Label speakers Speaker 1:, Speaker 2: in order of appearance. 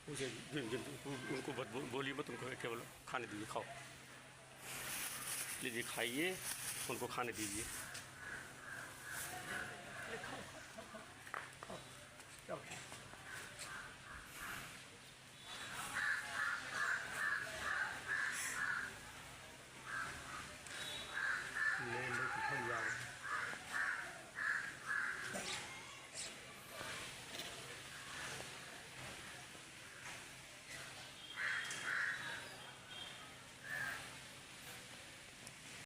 Speaker 1: उसे उनको बोलिए मत, उनको केवल खाने दीजिए, खाओ, लीजिए खाइए, उनको खाने दीजिए।